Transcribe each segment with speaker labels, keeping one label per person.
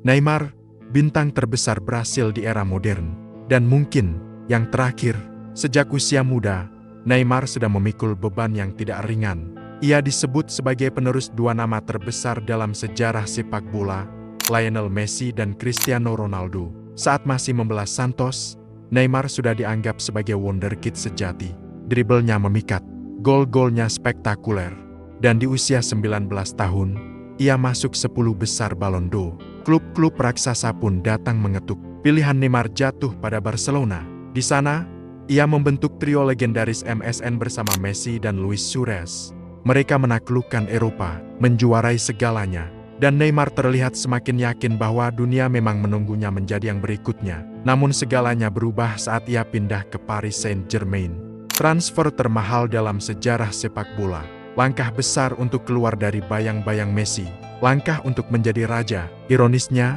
Speaker 1: Neymar, bintang terbesar Brasil di era modern. Dan mungkin, yang terakhir, sejak usia muda, Neymar sudah memikul beban yang tidak ringan. Ia disebut sebagai penerus dua nama terbesar dalam sejarah sepak bola, Lionel Messi dan Cristiano Ronaldo. Saat masih membela Santos, Neymar sudah dianggap sebagai wonderkid sejati. Driblenya memikat, gol-golnya spektakuler. Dan di usia 19 tahun, ia masuk 10 besar Ballon d'Or. Klub-klub raksasa pun datang mengetuk. Pilihan Neymar jatuh pada Barcelona. Di sana, ia membentuk trio legendaris MSN bersama Messi dan Luis Suarez. Mereka menaklukkan Eropa, menjuarai segalanya. Dan Neymar terlihat semakin yakin bahwa dunia memang menunggunya menjadi yang berikutnya. Namun segalanya berubah saat ia pindah ke Paris Saint-Germain. Transfer termahal dalam sejarah sepak bola. Langkah besar untuk keluar dari bayang-bayang Messi. Langkah untuk menjadi raja. Ironisnya,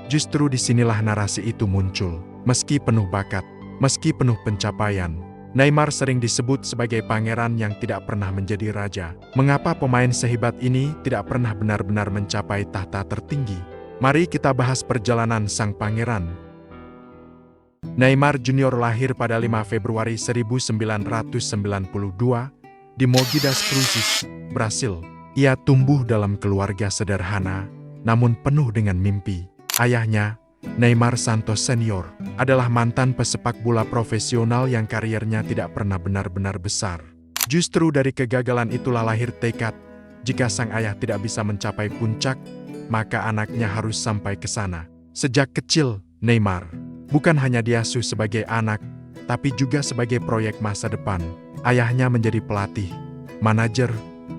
Speaker 1: justru disinilah narasi itu muncul. Meski penuh bakat, meski penuh pencapaian, Neymar sering disebut sebagai pangeran yang tidak pernah menjadi raja. Mengapa pemain sehebat ini tidak pernah benar-benar mencapai tahta tertinggi? Mari kita bahas perjalanan sang pangeran. Neymar Junior lahir pada 5 Februari 1992 di Mogi das Cruzes, Brasil. Ia tumbuh dalam keluarga sederhana, namun penuh dengan mimpi. Ayahnya, Neymar Santos Senior, adalah mantan pesepak bola profesional yang karirnya tidak pernah benar-benar besar. Justru dari kegagalan itulah lahir tekad, jika sang ayah tidak bisa mencapai puncak, maka anaknya harus sampai ke sana. Sejak kecil, Neymar bukan hanya diasuh sebagai anak, tapi juga sebagai proyek masa depan. Ayahnya menjadi pelatih, manajer,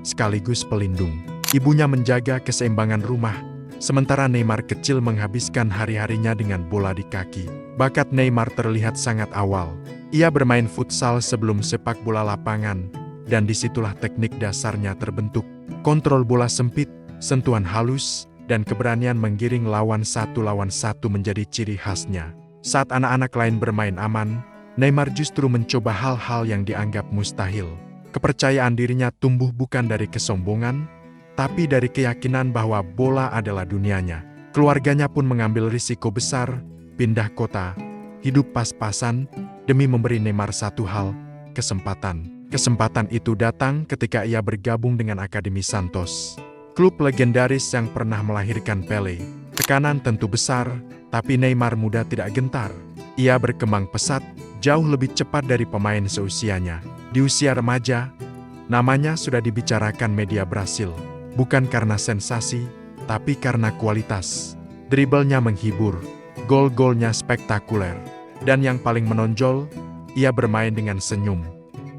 Speaker 1: sekaligus pelindung. Ibunya menjaga keseimbangan rumah, sementara Neymar kecil menghabiskan hari-harinya dengan bola di kaki. Bakat Neymar terlihat sangat awal. Ia bermain futsal sebelum sepak bola lapangan, dan disitulah teknik dasarnya terbentuk. Kontrol bola sempit, sentuhan halus, dan keberanian menggiring lawan satu menjadi ciri khasnya. Saat anak-anak lain bermain aman, Neymar justru mencoba hal-hal yang dianggap mustahil. Kepercayaan dirinya tumbuh bukan dari kesombongan, tapi dari keyakinan bahwa bola adalah dunianya. Keluarganya pun mengambil risiko besar, pindah kota, hidup pas-pasan, demi memberi Neymar satu hal, kesempatan. Kesempatan itu datang ketika ia bergabung dengan Akademi Santos, klub legendaris yang pernah melahirkan Pelé. Tekanan tentu besar, tapi Neymar muda tidak gentar. Ia berkembang pesat, jauh lebih cepat dari pemain seusianya. Di usia remaja, namanya sudah dibicarakan media Brasil. Bukan karena sensasi, tapi karena kualitas. Driblenya menghibur, gol-golnya spektakuler. Dan yang paling menonjol, ia bermain dengan senyum.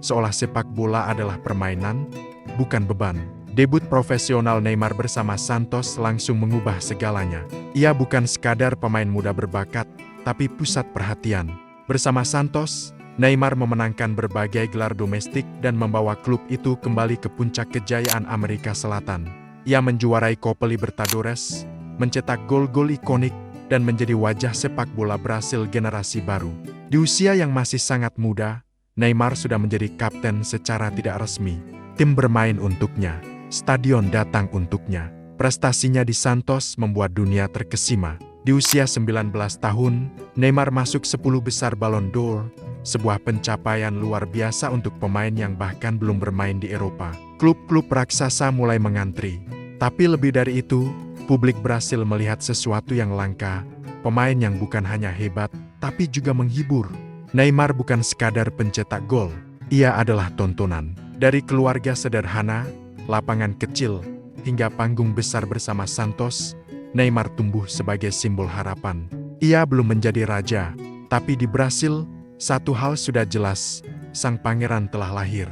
Speaker 1: Seolah sepak bola adalah permainan, bukan beban. Debut profesional Neymar bersama Santos langsung mengubah segalanya. Ia bukan sekadar pemain muda berbakat, tapi pusat perhatian. Bersama Santos, Neymar memenangkan berbagai gelar domestik dan membawa klub itu kembali ke puncak kejayaan Amerika Selatan. Ia menjuarai Copa Libertadores, mencetak gol-gol ikonik, dan menjadi wajah sepak bola Brasil generasi baru. Di usia yang masih sangat muda, Neymar sudah menjadi kapten secara tidak resmi. Tim bermain untuknya, stadion datang untuknya. Prestasinya di Santos membuat dunia terkesima. Di usia 19 tahun, Neymar masuk 10 besar Ballon d'Or, sebuah pencapaian luar biasa untuk pemain yang bahkan belum bermain di Eropa. Klub-klub raksasa mulai mengantri. Tapi lebih dari itu, publik Brasil melihat sesuatu yang langka, pemain yang bukan hanya hebat, tapi juga menghibur. Neymar bukan sekadar pencetak gol, ia adalah tontonan. Dari keluarga sederhana, lapangan kecil, hingga panggung besar bersama Santos, Neymar tumbuh sebagai simbol harapan. Ia belum menjadi raja, tapi di Brasil, satu hal sudah jelas, sang pangeran telah lahir.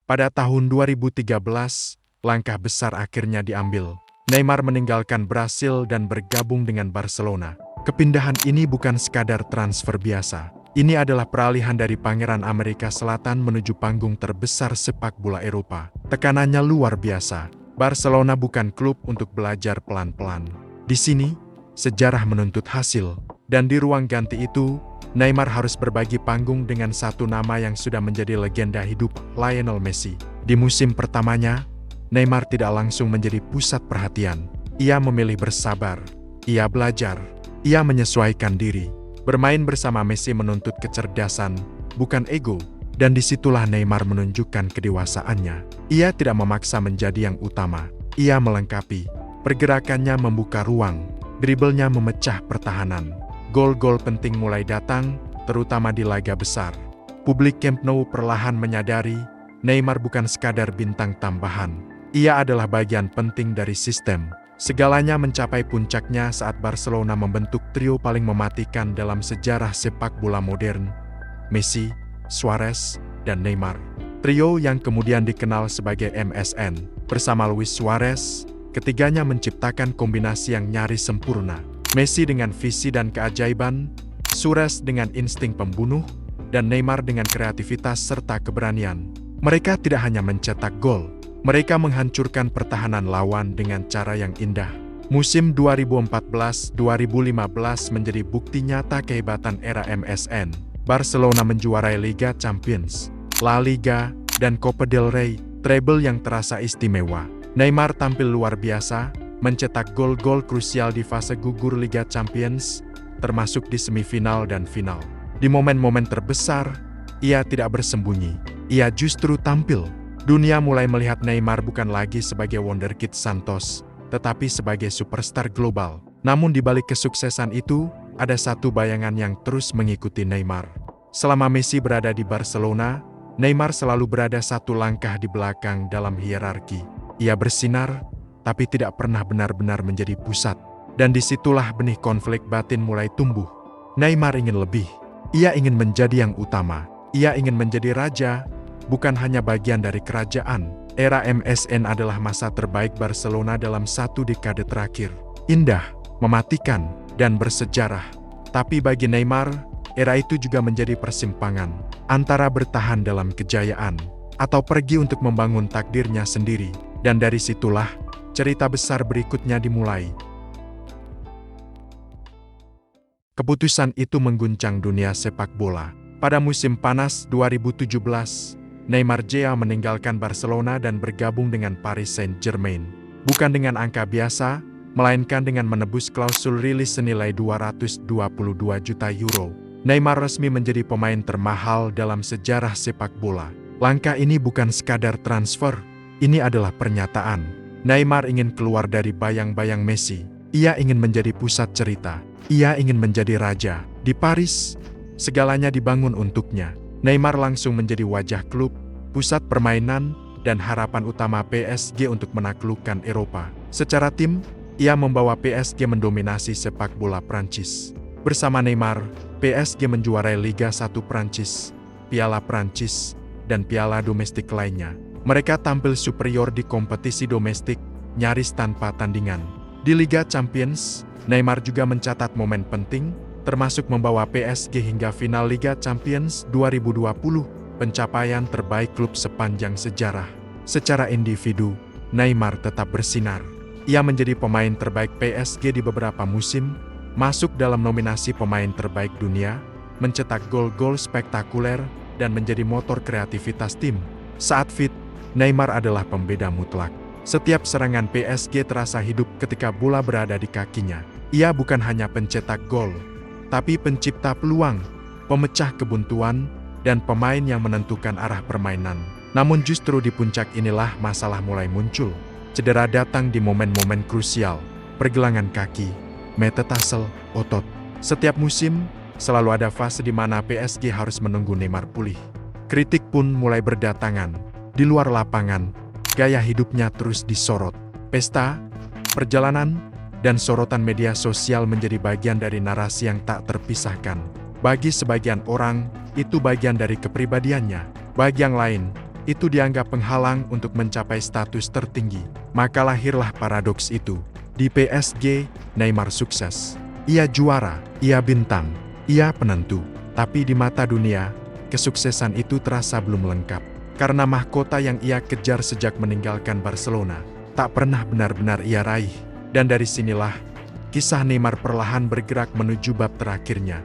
Speaker 1: Pada tahun 2013, langkah besar akhirnya diambil. Neymar meninggalkan Brasil dan bergabung dengan Barcelona. Kepindahan ini bukan sekadar transfer biasa. Ini adalah peralihan dari pangeran Amerika Selatan menuju panggung terbesar sepak bola Eropa. Tekanannya luar biasa. Barcelona bukan klub untuk belajar pelan-pelan. Di sini, sejarah menuntut hasil. Dan di ruang ganti itu, Neymar harus berbagi panggung dengan satu nama yang sudah menjadi legenda hidup, Lionel Messi. Di musim pertamanya, Neymar tidak langsung menjadi pusat perhatian. Ia memilih bersabar, ia belajar, ia menyesuaikan diri. Bermain bersama Messi menuntut kecerdasan, bukan ego, dan disitulah Neymar menunjukkan kedewasaannya. Ia tidak memaksa menjadi yang utama, ia melengkapi. Pergerakannya membuka ruang, driblenya memecah pertahanan. Gol-gol penting mulai datang, terutama di laga besar. Publik Camp Nou perlahan menyadari, Neymar bukan sekadar bintang tambahan. Ia adalah bagian penting dari sistem. Segalanya mencapai puncaknya saat Barcelona membentuk trio paling mematikan dalam sejarah sepak bola modern, Messi, Suarez, dan Neymar. Trio yang kemudian dikenal sebagai MSN. Bersama Luis Suarez, ketiganya menciptakan kombinasi yang nyaris sempurna. Messi dengan visi dan keajaiban, Suarez dengan insting pembunuh, dan Neymar dengan kreativitas serta keberanian. Mereka tidak hanya mencetak gol, mereka menghancurkan pertahanan lawan dengan cara yang indah. Musim 2014-2015 menjadi bukti nyata kehebatan era MSN. Barcelona menjuarai Liga Champions, La Liga, dan Copa del Rey, treble yang terasa istimewa. Neymar tampil luar biasa, mencetak gol-gol krusial di fase gugur Liga Champions, termasuk di semifinal dan final. Di momen-momen terbesar, ia tidak bersembunyi, ia justru tampil. Dunia mulai melihat Neymar bukan lagi sebagai wonderkid Santos, tetapi sebagai superstar global. Namun di balik kesuksesan itu, ada satu bayangan yang terus mengikuti Neymar. Selama Messi berada di Barcelona, Neymar selalu berada satu langkah di belakang dalam hierarki. Ia bersinar, tapi tidak pernah benar-benar menjadi pusat. Dan disitulah benih konflik batin mulai tumbuh. Neymar ingin lebih. Ia ingin menjadi yang utama. Ia ingin menjadi raja, bukan hanya bagian dari kerajaan. Era MSN adalah masa terbaik Barcelona dalam satu dekade terakhir. Indah, mematikan, dan bersejarah. Tapi bagi Neymar, era itu juga menjadi persimpangan antara bertahan dalam kejayaan atau pergi untuk membangun takdirnya sendiri. Dan dari situlah cerita besar berikutnya dimulai. Keputusan itu mengguncang dunia sepak bola. Pada musim panas 2017, Neymar Jr. meninggalkan Barcelona dan bergabung dengan Paris Saint-Germain. Bukan dengan angka biasa, melainkan dengan menebus klausul rilis senilai 222 juta euro. Neymar resmi menjadi pemain termahal dalam sejarah sepak bola. Langkah ini bukan sekadar transfer, ini adalah pernyataan. Neymar ingin keluar dari bayang-bayang Messi. Ia ingin menjadi pusat cerita. Ia ingin menjadi raja. Di Paris, segalanya dibangun untuknya. Neymar langsung menjadi wajah klub, pusat permainan, dan harapan utama PSG untuk menaklukkan Eropa. Secara tim, ia membawa PSG mendominasi sepak bola Prancis. Bersama Neymar, PSG menjuarai Liga 1 Prancis, Piala Prancis, dan piala domestik lainnya. Mereka tampil superior di kompetisi domestik, nyaris tanpa tandingan. Di Liga Champions, Neymar juga mencatat momen penting, termasuk membawa PSG hingga final Liga Champions 2020, pencapaian terbaik klub sepanjang sejarah. Secara individu, Neymar tetap bersinar. Ia menjadi pemain terbaik PSG di beberapa musim, masuk dalam nominasi pemain terbaik dunia, mencetak gol-gol spektakuler, dan menjadi motor kreativitas tim. Saat fit, Neymar adalah pembeda mutlak. Setiap serangan PSG terasa hidup ketika bola berada di kakinya. Ia bukan hanya pencetak gol, tapi pencipta peluang, pemecah kebuntuan, dan pemain yang menentukan arah permainan. Namun justru di puncak inilah masalah mulai muncul. Cedera datang di momen-momen krusial, pergelangan kaki, metatarsial otot. Setiap musim, selalu ada fase di mana PSG harus menunggu Neymar pulih. Kritik pun mulai berdatangan. Di luar lapangan, gaya hidupnya terus disorot. Pesta, perjalanan, dan sorotan media sosial menjadi bagian dari narasi yang tak terpisahkan. Bagi sebagian orang, itu bagian dari kepribadiannya. Bagi yang lain, itu dianggap penghalang untuk mencapai status tertinggi. Maka lahirlah paradoks itu. Di PSG, Neymar sukses. Ia juara, ia bintang, ia penentu. Tapi di mata dunia, kesuksesan itu terasa belum lengkap. Karena mahkota yang ia kejar sejak meninggalkan Barcelona, tak pernah benar-benar ia raih. Dan dari sinilah, kisah Neymar perlahan bergerak menuju bab terakhirnya.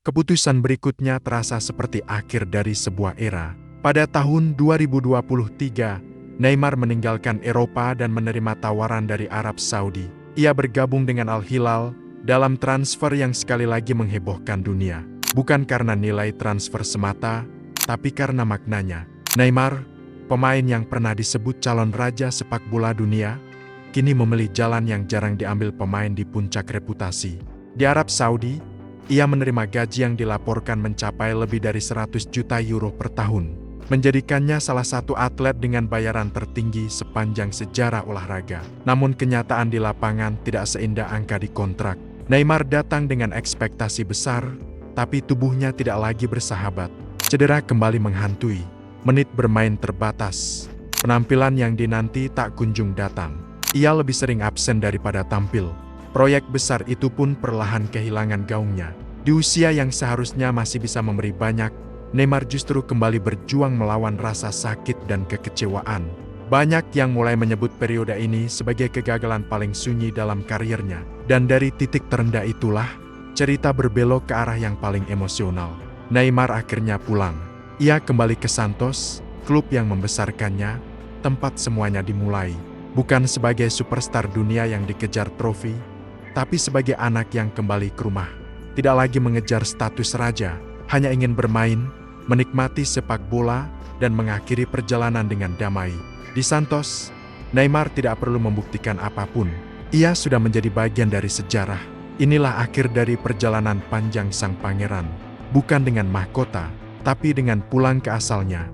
Speaker 1: Keputusan berikutnya terasa seperti akhir dari sebuah era. Pada tahun 2023, Neymar meninggalkan Eropa dan menerima tawaran dari Arab Saudi. Ia bergabung dengan Al Hilal dalam transfer yang sekali lagi menghebohkan dunia. Bukan karena nilai transfer semata, tapi karena maknanya. Neymar, pemain yang pernah disebut calon raja sepak bola dunia, kini memilih jalan yang jarang diambil pemain di puncak reputasi. Di Arab Saudi, ia menerima gaji yang dilaporkan mencapai lebih dari 100 juta euro per tahun, menjadikannya salah satu atlet dengan bayaran tertinggi sepanjang sejarah olahraga. Namun kenyataan di lapangan tidak seindah angka di kontrak. Neymar datang dengan ekspektasi besar, tapi tubuhnya tidak lagi bersahabat. Cedera kembali menghantui, menit bermain terbatas, penampilan yang dinanti tak kunjung datang. Ia lebih sering absen daripada tampil. Proyek besar itu pun perlahan kehilangan gaungnya. Di usia yang seharusnya masih bisa memberi banyak, Neymar justru kembali berjuang melawan rasa sakit dan kekecewaan. Banyak yang mulai menyebut periode ini sebagai kegagalan paling sunyi dalam karirnya. Dan dari titik terendah itulah, cerita berbelok ke arah yang paling emosional. Neymar akhirnya pulang. Ia kembali ke Santos, klub yang membesarkannya, tempat semuanya dimulai. Bukan sebagai superstar dunia yang dikejar trofi, tapi sebagai anak yang kembali ke rumah. Tidak lagi mengejar status raja, hanya ingin bermain, menikmati sepak bola, dan mengakhiri perjalanan dengan damai. Di Santos, Neymar tidak perlu membuktikan apapun. Ia sudah menjadi bagian dari sejarah. Inilah akhir dari perjalanan panjang sang pangeran. Bukan dengan mahkota, tapi dengan pulang ke asalnya.